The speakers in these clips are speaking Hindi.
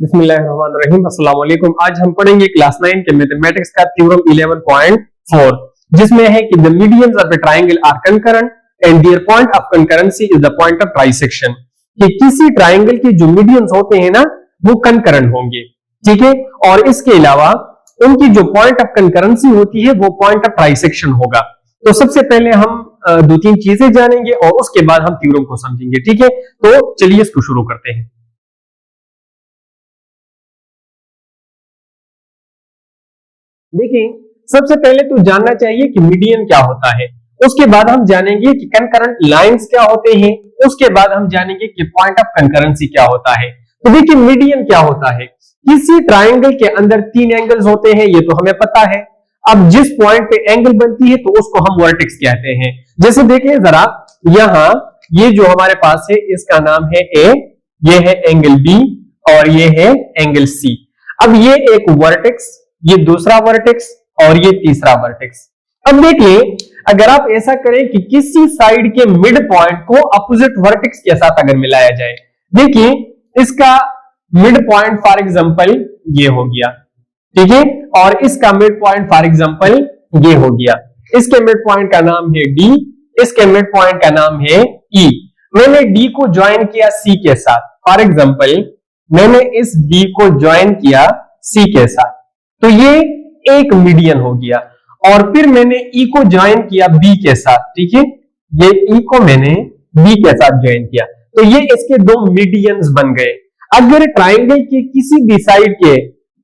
बिस्मिल्लाहिर्रहमानिर्रहीम। अस्सलाम वालेकुम। आज हम पढ़ेंगे क्लास 9 के मैथमेटिक्स का थ्योरम 11.4, जिसमें है कि the medians of a triangle are concurrent and their point of concurrency is the point of trisection. कि किसी ट्रायंगल के जो मीडियंस होते हैं ना, वो कंकरेंट होंगे, ठीक है। और इसके अलावा उनकी जो पॉइंट ऑफ कंकरेंसी होती है वो पॉइंट ऑफ ट्राइसेक्शन होगा। तो सबसे पहले हम दो तीन चीजें जानेंगे और उसके बाद हम थ्योरम को समझेंगे, ठीक है। तो चलिए इसको शुरू करते हैं। देखिए, सबसे पहले तो जानना चाहिए कि मीडियन क्या होता है, उसके बाद हम जानेंगे कि कंकरेंट लाइंस क्या होते हैं, उसके बाद हम जानेंगे कि पॉइंट ऑफ कंकरेंसी क्या होता है। तो देखिए, मीडियन क्या होता है। किसी ट्रायंगल के अंदर तीन एंगल्स होते हैं, ये तो हमें पता है। अब जिस पॉइंट पे एंगल बनती है तो उसको हम वर्टेक्स कहते हैं। जैसे देखिए जरा, यहां ये जो हमारे पास है इसका नाम है ए, ये है एंगल बी और ये है एंगल सी। अब ये एक वर्टेक्स, ये दूसरा वर्टेक्स और ये तीसरा वर्टेक्स। अब देखिए, अगर आप ऐसा करें कि किसी साइड के मिड पॉइंट को अपोजिट वर्टेक्स के साथ अगर मिलाया जाए, देखिए इसका मिड पॉइंट फॉर एग्जांपल ये हो गया, ठीक है, और इसका मिड पॉइंट फॉर एग्जांपल ये हो गया। इसके मिड पॉइंट का नाम है डी, इसके मिड पॉइंट का नाम है ई। मैंने डी को ज्वाइन किया सी के साथ, फॉर एग्जांपल मैंने इस डी को ज्वाइन किया सी के साथ, तो ये एक मीडियन हो गया। और फिर मैंने ई को ज्वाइन किया बी के साथ, ठीक है, ये ई को मैंने बी के साथ ज्वाइन किया, तो ये इसके दो मीडियंस बन गए। अगर ट्रायंगल के किसी भी साइड के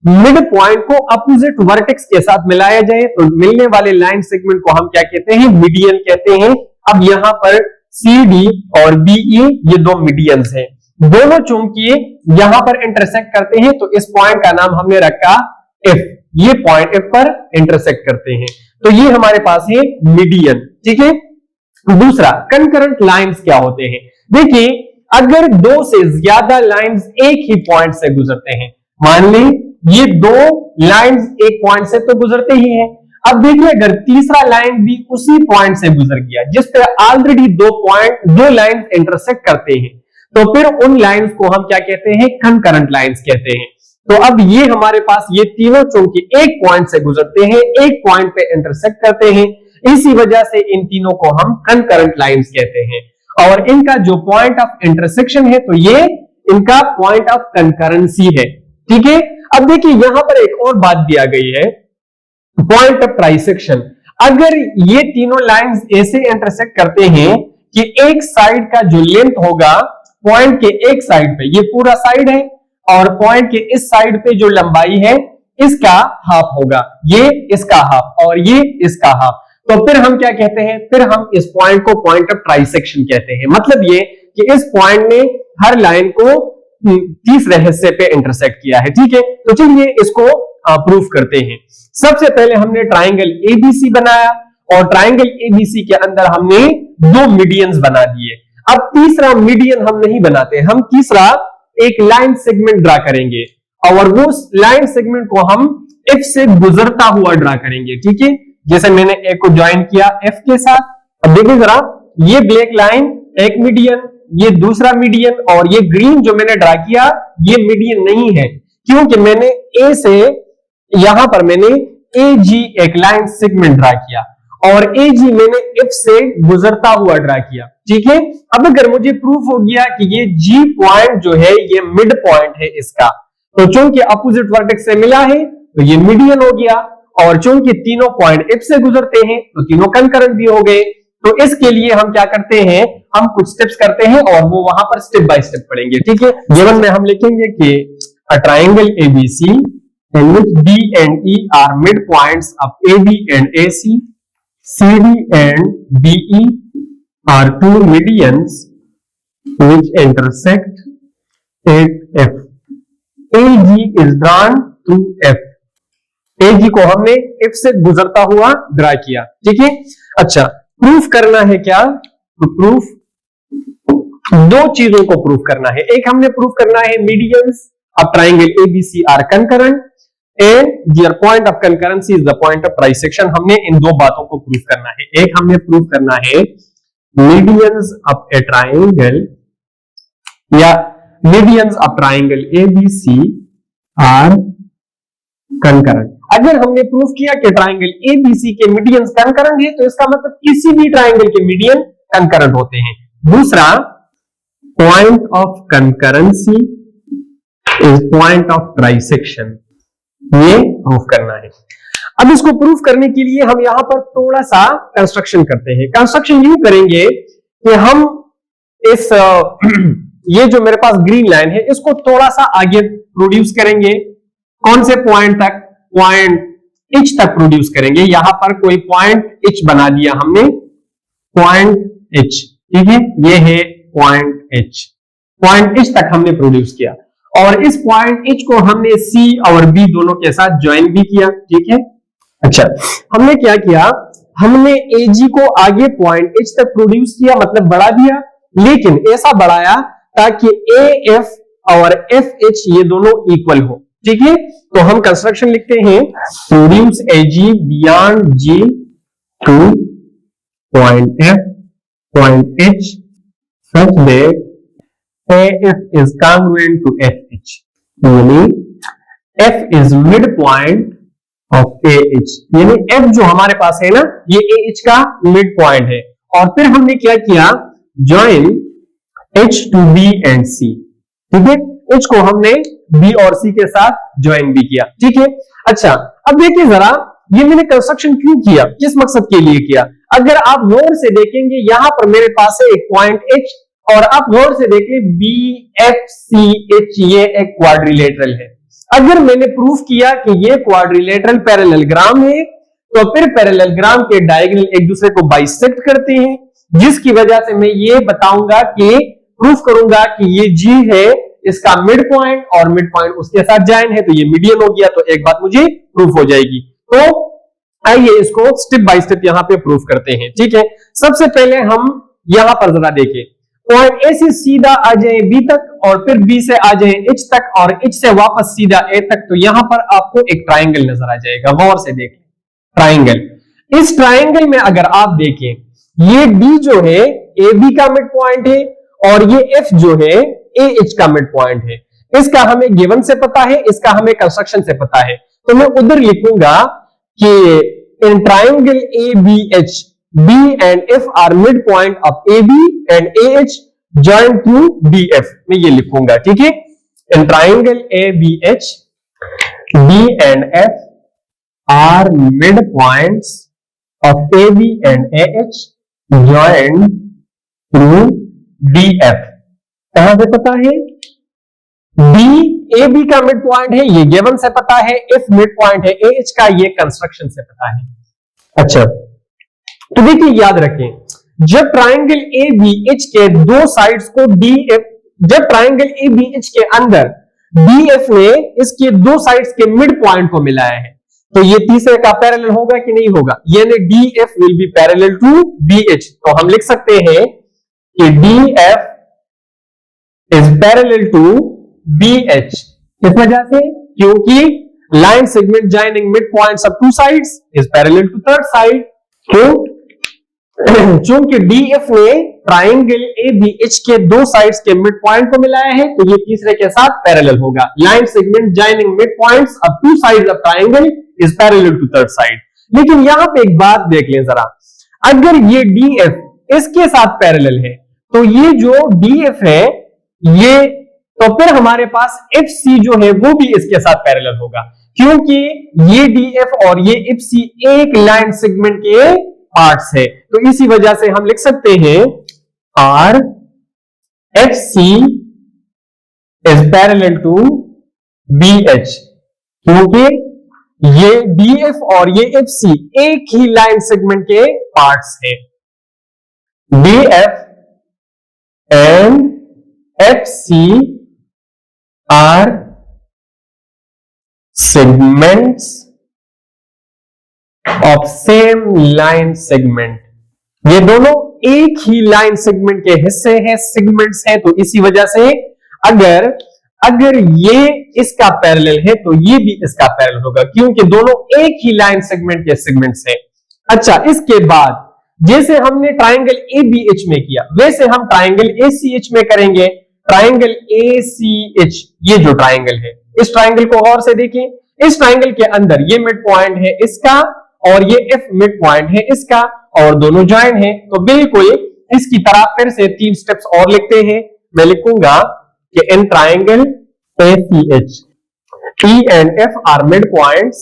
मिड पॉइंट को अपोजिट वर्टेक्स के साथ मिलाया जाए तो मिलने वाले लाइन सेगमेंट को हम क्या कहते हैं, मीडियन कहते हैं। अब यहां पर सी डी और बीई ये दो मीडियंस हैं, दोनों चूंकि यहां पर इंटरसेक्ट करते हैं तो इस पॉइंट का नाम हमने रखा एफ। ये पॉइंट एफ पर इंटरसेक्ट करते हैं, तो ये हमारे पास है मीडियन, ठीक है। दूसरा, कंकरेंट लाइंस क्या होते हैं। देखिए, अगर दो से ज्यादा लाइंस एक ही पॉइंट से गुजरते हैं, मान लें ये दो लाइंस एक पॉइंट से तो गुजरते ही हैं। अब देखिए, अगर तीसरा लाइन भी उसी पॉइंट से गुजर गया जिस पे ऑलरेडी दो लाइंस इंटरसेक्ट करते हैं, तो फिर उन लाइंस को हम क्या कहते हैं, कंकरेंट लाइंस कहते हैं। तो अब ये हमारे पास ये तीनों चूंकि एक पॉइंट से गुजरते हैं, एक पॉइंट पे इंटरसेक्ट करते हैं, इसी वजह से इन तीनों को हम कंकरेंट लाइंस कहते हैं। और इनका जो पॉइंट ऑफ इंटरसेक्शन है तो ये इनका पॉइंट ऑफ कंकरेंसी है, ठीक है। अब देखिए, यहां पर एक और बात दिया गई है, पॉइंट ऑफ ट्राइसेक्शन। अगर ये तीनों लाइंस ऐसे इंटरसेक्ट करते हैं कि एक साइड का जो लेंथ होगा पॉइंट के एक साइड पे, ये पूरा साइड है, और पॉइंट के इस साइड पे जो लंबाई है इसका हाफ होगा, ये इसका हाफ और ये इसका हाफ, तो फिर हम क्या कहते हैं, फिर हम इस पॉइंट को पॉइंट ऑफ ट्राइसेक्शन कहते हैं। मतलब ये कि इस पॉइंट ने हर लाइन को तीसरे हिस्से पे इंटरसेक्ट किया है, ठीक है। तो चलिए इसको प्रूफ करते हैं। सबसे पहले हमने ट्राइंगल एबीसी बनाया और ट्राइंगल एबीसी के अंदर हमने दो मीडियंस बना दिए। अब तीसरा मीडियन हम नहीं बनाते, हम तीसरा एक लाइन सेगमेंट ड्रा करेंगे और वो लाइन सेगमेंट को हम एफ से गुजरता हुआ ड्रा करेंगे, ठीक है। जैसे मैंने ए को ज्वाइन किया एफ के साथ। अब देखिए जरा, ये ब्लैक लाइन एक मीडियन, ये दूसरा मीडियन, और ये ग्रीन जो मैंने ड्रा किया ये मीडियन नहीं है, क्योंकि मैंने ए से यहां पर मैंने ए जी एक लाइन सेगमेंट ड्रा किया और ए जी मैंने एफ से गुजरता हुआ ड्रा किया, ठीक है। अब अगर मुझे प्रूफ हो गया कि ये जी पॉइंट जो है ये मिड पॉइंट है इसका, तो चूंकि अपोजिट वर्टेक्स से मिला है तो ये मीडियन हो गया, और चूंकि तीनों पॉइंट एफ से गुजरते हैं तो तीनों कंकरेंट भी हो गए। तो इसके लिए हम क्या करते हैं, हम कुछ स्टेप्स करते हैं और वो वहां पर स्टेप बाय स्टेप पढ़ेंगे, ठीक है। गिवन में हम लिखेंगे कि a triangle ABC in which D and E are midpoints of AB and AC, CD and BE are two medians which intersect at F. AG is drawn through F. AG को हमने F से गुजरता हुआ ड्रा किया, ठीक है। अच्छा, प्रूफ करना है क्या, तो प्रूफ दो चीजों को प्रूफ करना है। एक हमने प्रूफ करना है medians of triangle ABC are concurrent and their point of concurrency is the point of trisection. हमने इन दो बातों को प्रूफ करना है। एक हमने प्रूफ करना है मीडियंस ऑफ ए ट्रायंगल या medians of triangle ABC are concurrent. अगर हमने प्रूफ किया कि ट्राइंगल एबीसी के मीडियंस कंकरेंट है तो इसका मतलब किसी भी ट्राइंगल के मीडियन कंकरेंट होते हैं। दूसरा, point of concurrency is point of trisection, ये प्रूफ करना है। अब इसको प्रूफ करने के लिए हम यहां पर थोड़ा सा कंस्ट्रक्शन करते हैं। कंस्ट्रक्शन यूं करेंगे कि हम इस ये जो मेरे पास ग्रीन लाइन है इसको थोड़ा सा आगे प्रोड्यूस करेंगे। कौन से पॉइंट तक? पॉइंट एच तक प्रोड्यूस करेंगे। यहां पर कोई पॉइंट एच बना दिया हमने, पॉइंट एच, ठीक है, ये है पॉइंट एच। पॉइंट एच तक हमने प्रोड्यूस किया और इस पॉइंट एच को हमने सी और बी दोनों के साथ ज्वाइन भी किया, ठीक है। अच्छा, हमने क्या किया, हमने एजी को आगे पॉइंट एच तक प्रोड्यूस किया, मतलब बढ़ा दिया, लेकिन ऐसा बढ़ाया ताकि ए एफ और एफ एच ये दोनों इक्वल हो, ठीक है। तो हम कंस्ट्रक्शन लिखते हैं, produce AG beyond G to point F point H such that AF is congruent to FH, यानी F is midpoint of AH, यानी F जो हमारे पास है ना ये AH का मिड पॉइंट है। और फिर हमने क्या किया, join H to B and C, ठीक है। H को हमने B और C के साथ ज्वाइन भी किया, ठीक है। अच्छा, अब देखिए जरा ये मैंने कंस्ट्रक्शन क्यों किया, किस मकसद के लिए किया। अगर आप गौर से देखेंगे यहां पर मेरे पास है एक पॉइंट H और आप गौर से देखिए बी एफ सी एच ये एक क्वाड्रिलेटरल है। अगर मैंने प्रूफ किया कि ये क्वाड्रिलेटरल पैरेललोग्राम है तो फिर पैरेललोग्राम के डायगोनल एक दूसरे को बाइसेक्ट करते हैं, जिसकी वजह से मैं ये बताऊंगा कि प्रूफ करूंगा कि ये जी है, इसका मिड पॉइंट और मिड पॉइंट उसके साथ ज्वाइन है तो ये मीडियन हो गया, तो एक बात मुझे प्रूफ हो जाएगी। तो आइए इसको स्टेप बाय स्टेप यहां पे प्रूफ करते हैं, ठीक है। सबसे पहले हम यहां पर जरा देखें, पॉइंट ए से सीधा आ जाए बी तक और फिर बी से आ जाए एच तक और एच से वापस सीधा ए तक, तो यहां पर आपको एक ट्राइंगल नजर आ जाएगा। गौर से देखें ट्राइंगल। इस ट्राइंगल में अगर आप देखें ये डी जो है ए बी का मिड पॉइंट है और ये एफ जो है ए एच का मिड पॉइंट है। इसका हमें गिवन से पता है, इसका हमें कंस्ट्रक्शन से पता है, तो मैं उधर लिखूंगा कि in triangle A B H B and F are midpoint of AB and AH joined through BF, मैं ये लिखूंगा, ठीक है। In triangle ABH, B and F are midpoints of AB and AH joined through BF। कहां से पता है? B AB का मिड पॉइंट है, ये गिवन से पता है, F मिड पॉइंट है AH का, ये कंस्ट्रक्शन से पता है। अच्छा, तो देखिए याद रखें, जब ट्राइंगल ए बी एच के दो साइड्स को डी एफ, जब ट्राइंगल ए बी एच के अंदर डी एफ ने इसके दो साइड्स के मिड पॉइंट को मिलाया है, तो ये तीसरे का पैरेलल होगा कि नहीं होगा, यानी D F will be parallel to B H. तो हम लिख सकते हैं कि D F is parallel to B H. किस वजह से? क्योंकि line segment joining midpoints of two sides is parallel to third side. क्यों? चूंकि डीएफ ने ट्राइंगल ए बी एच के दो साइड्स के मिड पॉइंट को मिलाया है तो ये तीसरे के साथ पैरेलल होगा। Line segment joining midpoints of two sides of triangle is parallel to third side. लेकिन यहां पे एक बात देख लें जरा, अगर ये डीएफ इसके साथ पैरेलल है तो ये जो डीएफ है ये, तो फिर हमारे पास एफ सी जो है वो भी इसके साथ पैरेलल होगा, क्योंकि ये डीएफ और ये एफ सी एक लाइन सेगमेंट के पार्ट्स है। तो इसी वजह से हम लिख सकते हैं or F C is parallel to B H, क्योंकि ये डीएफ और ये एफ सी एक ही लाइन सेगमेंट के पार्ट्स है। DF and F C are segments of same line segment, ये दोनों एक ही लाइन सेगमेंट के हिस्से हैं, सेगमेंट्स हैं। तो इसी वजह से अगर ये इसका पैरेलल है तो ये भी इसका पैरेलल होगा, क्योंकि दोनों एक ही लाइन सेगमेंट के सेगमेंट्स हैं। अच्छा, इसके बाद जैसे हमने ट्राइंगल ए बी एच में किया वैसे हम ट्राइंगल ए सी एच में करेंगे। ट्राइंगल ए सी एच, ये जो ट्राइंगल है इस ट्राइंगल को गौर से देखिए, इस ट्राइंगल के अंदर ये मिड पॉइंट है इसका और ये एफ मिड पॉइंट है इसका और दोनों ज्वाइन है। तो बिल्कुल इसकी तरह फिर से 3 स्टेप्स और लिखते हैं। मैं लिखूंगा कि in triangle ACH, E and F are midpoints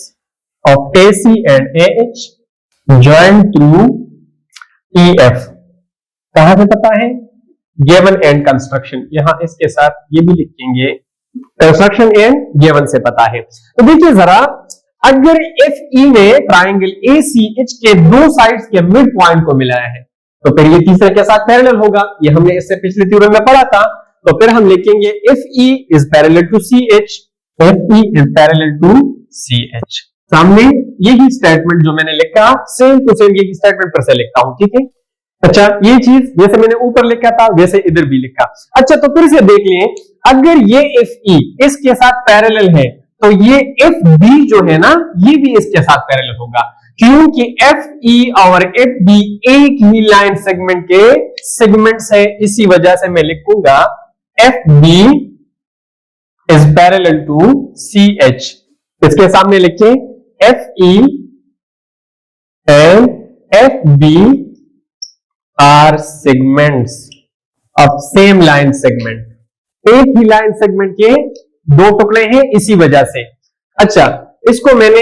of AC and AH joined through EF। कहां से पता है? गिवन एंड कंस्ट्रक्शन, यहां इसके साथ ये भी लिखेंगे, कंस्ट्रक्शन एंड गिवन से पता है। तो देखिए जरा, अगर FE ने ट्राइंगल ACH के दो साइड्स के मिड पॉइंट को मिलाया है तो फिर ये तीसरे के साथ पैरेलल होगा। ये हमने इससे पिछले थ्योरम में पढ़ा था। तो फिर हम लिखेंगे FE is parallel to CH, FE is parallel to CH। सामने यही स्टेटमेंट जो मैंने लिखा सेम टू सेम यही स्टेटमेंट फिर से लिखता हूं, ठीक है। अच्छा, ये चीज जैसे मैंने ऊपर लिखा था वैसे इधर भी लिखा। अच्छा, तो फिर से देख लें, अगर ये FE इसके साथ पैरेलल है तो ये FB जो है ना, ये भी इसके साथ पैरेलल होगा, क्योंकि FE और FB एक ही लाइन सेगमेंट के सेगमेंट्स है। इसी वजह से मैं लिखूंगा FB is parallel to CH। इसके सामने लिखें FE and FB are segments of same line segment। एक ही लाइन सेगमेंट के दो टुकड़े हैं इसी वजह से। अच्छा, इसको मैंने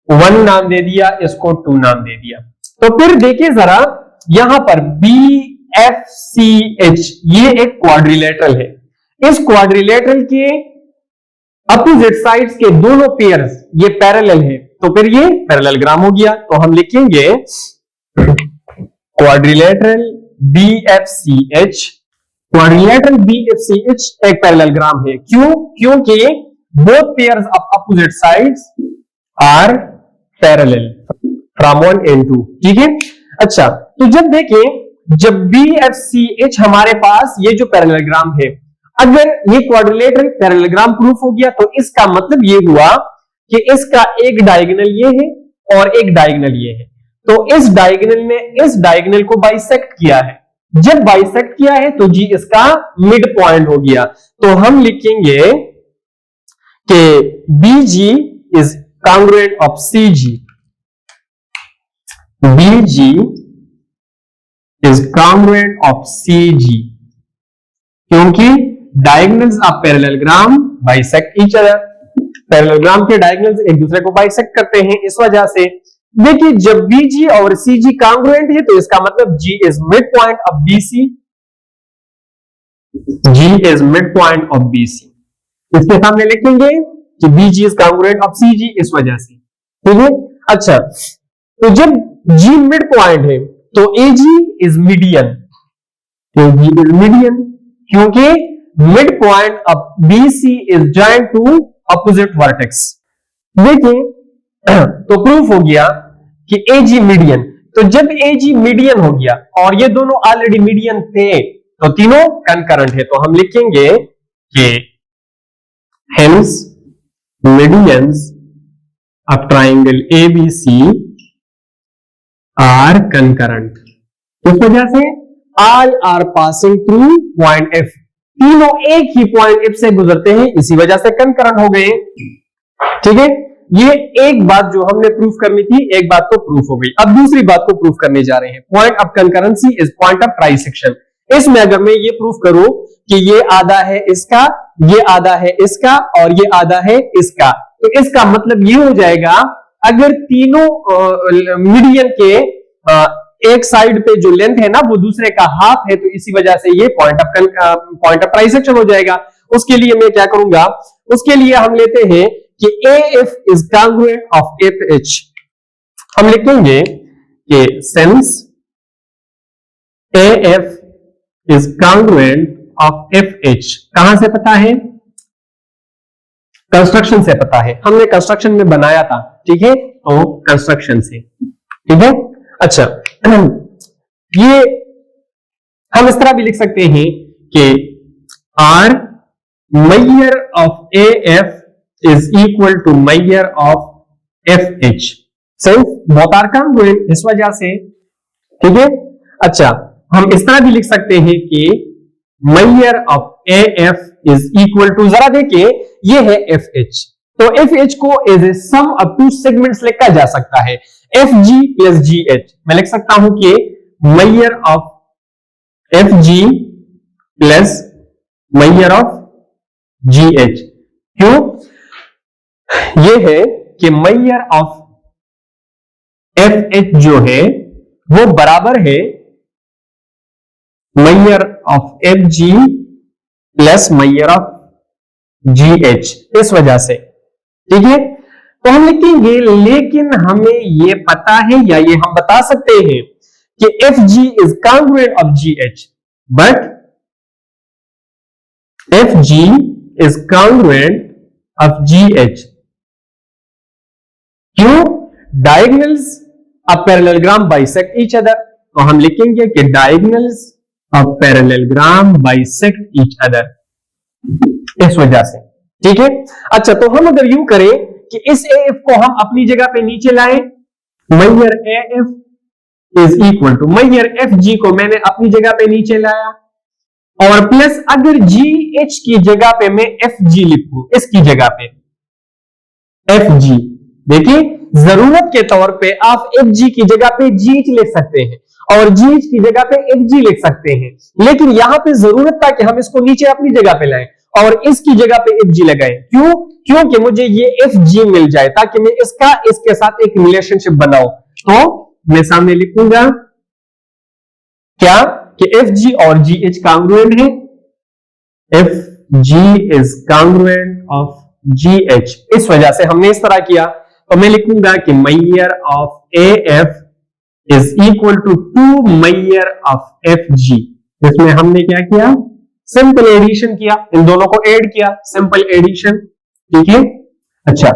1 नाम दे दिया, इसको 2 नाम दे दिया। तो फिर देखिए जरा, यहां पर BFCH ये एक क्वाड्रिलेटरल है। इस क्वाड्रिलेटरल के अपोजिट साइड्स के दोनों पेयर्स ये पैरेलल है, तो फिर ये पैरेललोग्राम हो गया। तो हम लिखेंगे क्वाड्रिलेटरल BFCH। क्वाड्रिलेटरल BFCH एक पैरेललोग्राम है। क्यों? क्योंकि both pairs of opposite sides are parallel from 1 and 2, ठीक है। अच्छा, तो जब देखें, जब BFCH हमारे पास ये जो पैरेललोग्राम है, अगर ये क्वाड्रिलेटरल पैरेललोग्राम प्रूफ हो गया तो इसका मतलब ये हुआ कि इसका एक डायगोनल ये है और एक डायगोनल ये है। तो इस डायगोनल ने इस डायगोनल को बाइसेक्ट किया है। जब बाइसेक्ट किया है तो जी इसका मिड पॉइंट हो गया। तो हम लिखेंगे कि BG is congruent of CG। BG is congruent of CG क्योंकि diagonals of parallelogram bisect each other. Parallelogram के डायगोनल्स एक दूसरे को बाइसेक्ट करते हैं, इस वजह से। देखिए, जब BG और CG कांग्रुएंट है तो इसका मतलब G is midpoint of BC। G is midpoint of BC। इसके सामने लिखेंगे कि BG is congruent of CG इस वजह से, ठीक है। अच्छा, तो जब G मिड पॉइंट है तो AG is median। AG is median क्योंकि mid point of BC is joined to opposite vertex। देखिए, तो प्रूफ हो गया कि AG मीडियन। तो जब AG मीडियन हो गया और ये दोनों ऑलरेडी मीडियन थे तो तीनों कंकरेंट है। तो हम लिखेंगे कि hence medians of triangle ABC are concurrent. इस वजह से all are passing through point F। तीनों एक ही पॉइंट F से गुजरते हैं, इसी वजह से कंकरेंट हो गए, ठीक है। ये एक बात जो हमने प्रूफ करनी थी, एक बात तो प्रूफ हो गई। अब दूसरी बात को प्रूफ करने जा रहे हैं। Point of concurrency is point of trisection. इसमें अगर मैं ये प्रूफ करूं कि ये आधा है इसका, ये आधा है इसका और ये आधा है इसका, तो इसका मतलब ये हो जाएगा, अगर तीनों मीडियन के एक साइड पे जो लेंथ है ना वो दूसरे का हाफ है, तो इसी वजह से ये पॉइंट ऑफ ट्राइसेक्शन हो जाएगा। उसके लिए मैं क्या करूंगा, उसके लिए हम लेते हैं कि AF is congruent of FH। हम लिखेंगे कि since AF is congruent of FH, कहां से पता है? कंस्ट्रक्शन से पता है, हमने कंस्ट्रक्शन में बनाया था, ठीक है। तो कंस्ट्रक्शन से, ठीक है। अच्छा, ये हम इस तरह भी लिख सकते हैं कि R measure of AF is equal to measure of FH। सिर्फ both are congruent, इस वजह से, ठीक है। अच्छा, हम इस तरह भी लिख सकते हैं कि measure of AF is equal to, जरा देखिए ये है FH। तो FH को as a sum of two segments लिखा जा सकता है, FG प्लस GH। मैं लिख सकता हूं कि measure of FG plus measure of GH। क्यों? ये है कि मेजर ऑफ FH जो है वो बराबर है major of FG plus measure of GH, इस वजह से। ठीक है, तो हम लिखेंगे लेकिन हमें ये पता है या ये हम बता सकते हैं कि FG is congruent of GH, but FG is congruent of GH। क्यों? Diagonals of parallelogram bisect each other. तो हम लिखेंगे कि diagonals of parallelogram bisect each other, इस वजह से। ठीक है, अच्छा, तो हम अगर यूं करें कि इस AF को हम अपनी जगह पे नीचे लाएं, measure AF is equal to measure FG को मैंने अपनी जगह पे नीचे लाया, और प्लस अगर GH की जगह पे मैं FG लिखूं, इसकी जगह पे FG, देखिए जरूरत के तौर पे आप FG की जगह पे GH लिख सकते हैं और GH की जगह पे FG लिख सकते हैं, लेकिन यहां पे जरूरत था कि हम इसको नीचे अपनी जगह पे लाएं और इसकी जगह पे FG लगाएं। क्यों? क्योंकि मुझे ये FG मिल जाए ताकि मैं इसके साथ एक रिलेशनशिप बनाऊं। तो मैं सामने लिखूंगा क्या कि FG और GH कॉन्ग्रुएंट है, FG is congruent of GH। इस वजह से हमने इस तरह किया, तो मैं लिखूंगा कि measure of AF is equal to 2 measure of FG। इसमें हमने क्या किया? सिंपल एडिशन किया, इन दोनों को ऐड किया, सिंपल एडिशन। ठीक है, अच्छा,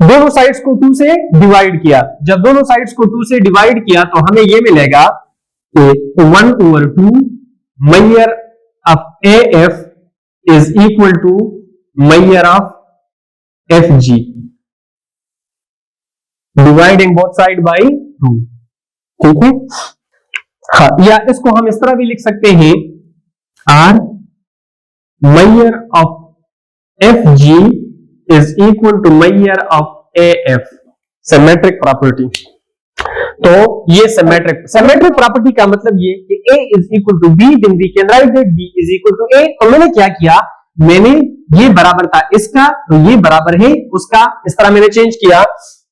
दोनों साइड्स को 2 से डिवाइड किया। जब दोनों साइड्स को 2 से डिवाइड किया तो हमें यह मिलेगा कि 1/2 measure of AF is equal to measure of FG, dividing both side by 2। ठीक है, हाँ, या इसको हम इस तरह भी लिख सकते हैं, R measure of FG is equal to measure of AF, symmetric property. तो ये सिमेट्रिक प्रॉपर्टी का मतलब ये कि A is equal to B, then we can write that B is equal to A। तो मैंने क्या किया, मैंने ये बराबर था इसका तो ये बराबर है उसका, इस तरह मैंने चेंज किया।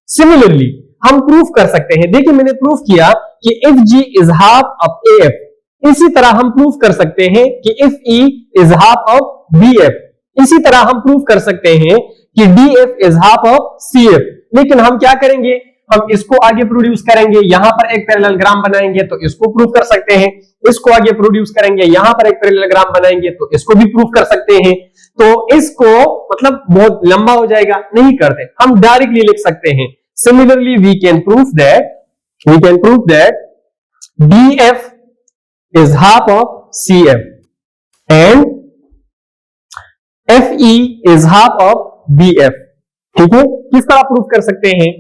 सिमिलरली हम प्रूफ कर सकते हैं, देखिए मैंने प्रूफ किया कि FG is half of AF। इसी तरह हम प्रूफ कर सकते हैं कि FE is half of BF। इसी तरह हम प्रूफ कर सकते हैं कि DF is half of CF। लेकिन हम क्या करेंगे, हम इसको आगे प्रोड्यूस करेंगे, यहां पर एक पैरेललोग्राम बनाएंगे तो इसको प्रूफ कर सकते हैं, इसको आगे प्रोड्यूस करेंगे, यहां पर एक पैरेललोग्राम बनाएंगे तो इसको भी प्रूफ कर सकते हैं। तो इसको मतलब बहुत लंबा हो जाएगा, नहीं करते, हम डायरेक्टली लिख सकते हैं। Similarly we can proof that DF is half of CF and FE is half of BF। ठीक है, किस तरह प्रूफ कर सकते हैं?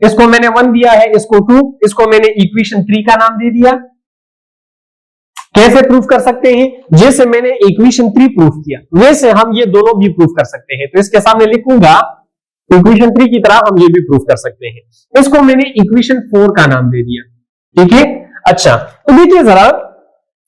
इसको मैंने 1 दिया है, इसको 2, इसको मैंने इक्वेशन 3 का नाम दे दिया। कैसे प्रूफ कर सकते हैं? जैसे मैंने इक्वेशन 3 प्रूफ किया वैसे हम ये दोनों भी प्रूफ कर सकते हैं। तो इसके सामने लिखूंगा इक्वेशन 3 की तरह हम ये भी प्रूफ कर सकते हैं। इसको मैंने इक्वेशन 4 का नाम दे दिया। ठीक है, अच्छा, तो देखिए जरा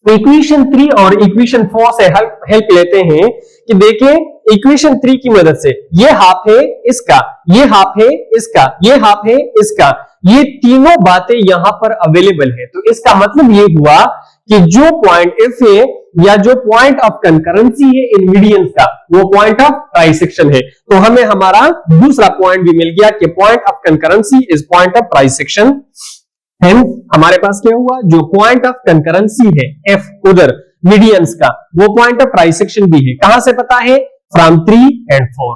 इक्वेशन 3 और इक्वेशन 4 से हेल्प लेते हैं कि देखिए इक्वेशन 3 की मदद से ये हाफ है इसका, ये हाफ है इसका, ये हाफ है इसका, ये तीनों बातें यहां पर अवेलेबल है। तो इसका मतलब ये हुआ कि जो पॉइंट F है या जो पॉइंट ऑफ कंकरेंसी है इन मीडियंस का, वो पॉइंट ऑफ ट्राइसेक्शन है। तो हमें हमारा दूसरा पॉइंट भी मिल गया कि point of concurrency is point of trisection. हमारे पास क्या हुआ, जो पॉइंट ऑफ कंकरेंसी है F उधर मीडियंस का, वो पॉइंट ऑफ ट्राइसेक्शन भी है। कहां से पता है? From 3 and 4।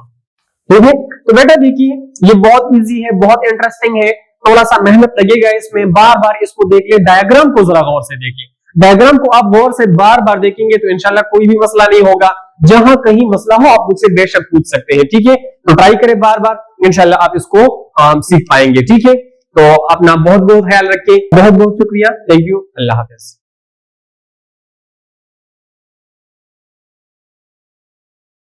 ठीक है, तो बेटा देखिए ये बहुत इजी है, बहुत इंटरेस्टिंग है, थोड़ा सा मेहनत लगेगा इसमें, बार बार इसको देख ले, डायग्राम को जरा गौर से देखिए। डायग्राम को आप गौर से बार बार देखेंगे तो इंशाल्लाह कोई भी मसला नहीं होगा। जहां कहीं मसला हो आप मुझसे बेशक पूछ सकते हैं। ठीक है, तो ट्राई करें बार बार, इंशाल्लाह आप इसको सीख पाएंगे। ठीक है, तो अपना बहुत बहुत ख्याल रखें। बहुत बहुत शुक्रिया, थैंक यू, अल्लाह हाफिज।